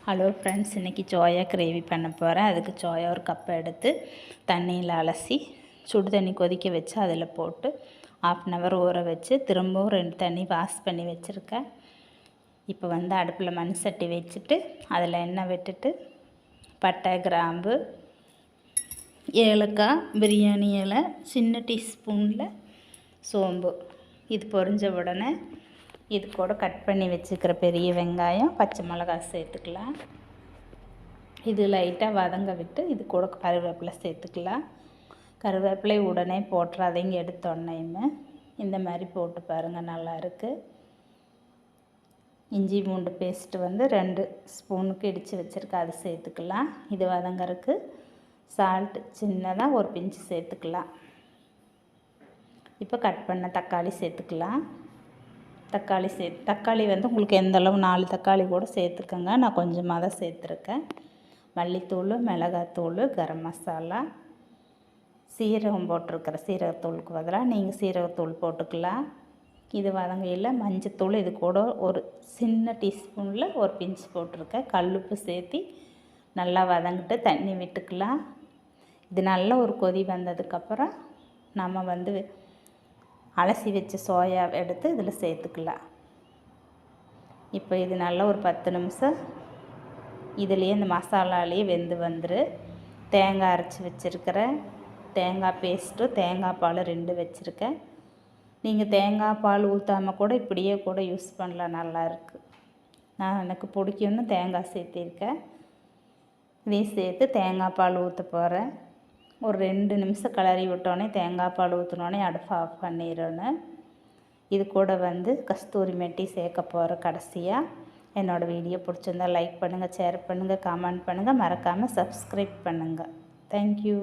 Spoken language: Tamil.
ஹலோ ஃப்ரெண்ட்ஸ், இன்றைக்கி சோயா கிரேவி பண்ண போகிறேன். அதுக்கு சோயா ஒரு கப்பை எடுத்து தண்ணியில் அலசி சுடு தண்ணி கொதிக்க வச்சு அதில் போட்டு 1/2 ஊற வச்சு திரும்பவும் 2 தண்ணி வாஷ் பண்ணி வச்சுருக்கேன். இப்போ அடுப்பில் மண் சட்டி வச்சுட்டு அதில் எண்ணெய் விட்டுட்டு பட்டை, கிராம்பு, ஏலக்காய், பிரியாணி இலை, சின்ன டீஸ்பூனில் சோம்பு இது பொரிஞ்ச உடனே இது கூட கட் பண்ணி வச்சுக்கிற பெரிய வெங்காயம், பச்சை மிளகாய் சேர்த்துக்கலாம். இது லைட்டாக வதங்க விட்டு இது கூட கருவேப்பிலை சேர்த்துக்கலாம். கருவேப்பிலை உடனே போட்டுறாதீங்க, எடுத்தோடனேயுமே இந்த மாதிரி போட்டு பாருங்கள், நல்லாயிருக்கு. இஞ்சி பூண்டு பேஸ்ட்டு 2 ஸ்பூனுக்கு இடித்து வச்சுருக்கேன், அது சேர்த்துக்கலாம். இது வதங்கறதுக்கு சால்ட்டு சின்னதாக ஒரு பிஞ்சு சேர்த்துக்கலாம். இப்போ கட் பண்ண தக்காளி சேர்த்துக்கலாம். தக்காளி உங்களுக்கு எந்த அளவு 4 தக்காளி கூட சேர்த்துக்கோங்க. நான் கொஞ்சமாக தான் சேர்த்துருக்கேன். மல்லித்தூள், மிளகாத்தூள், கரம் மசாலா, சீரகம் போட்டிருக்கிற சீரகத்தூளுக்கு பதிலாக நீங்கள் சீரகத்தூள் போட்டுக்கலாம். இது வதங்கையில் மஞ்சத்தூள் இது கூட ஒரு சின்ன டீஸ்பூனில் ஒரு பிஞ்சு போட்டிருக்கேன். கல்லுப்பு சேர்த்து நல்லா வதங்கிட்டு தண்ணி விட்டுக்கலாம். இது நல்ல ஒரு கொதி வந்ததுக்கப்புறம் நம்ம அலசி வச்ச சோயாவை எடுத்து இதில் சேர்த்துக்கலாம். இப்போ இது நல்லா ஒரு 10 நிமிஷம் இதுலேயே இந்த மசாலாலேயே வெந்து வந்துடும். தேங்காய் அரைச்சி வச்சுருக்கிறேன், தேங்காய் பேஸ்ட்டு, தேங்காய் பால் 2 வச்சுருக்கேன். நீங்கள் தேங்காய் பால் ஊற்றாமல் கூட இப்படியே கூட யூஸ் பண்ணலாம், நல்லாயிருக்கு. எனக்கு பிடிக்கும்னு தேங்காய் சேர்த்திருக்கேன். இதையும் சேர்த்து தேங்காய் பால் ஊற்ற போகிறேன். ஒரு 2 நிமிஷம் கிளறி விட்டோன்னே தேங்காய் பால் ஊற்றினோடனே அடுப்பை ஆஃப் பண்ணிடணும். இது கூட கஸ்தூரி மெட்டி சேர்க்க போகிற கடைசியாக. என்னோடய வீடியோ பிடிச்சிருந்தால் லைக் பண்ணுங்கள், ஷேர் பண்ணுங்கள், கமெண்ட் பண்ணுங்கள், மறக்காமல் சப்ஸ்கிரைப் பண்ணுங்கள். தேங்க்யூ.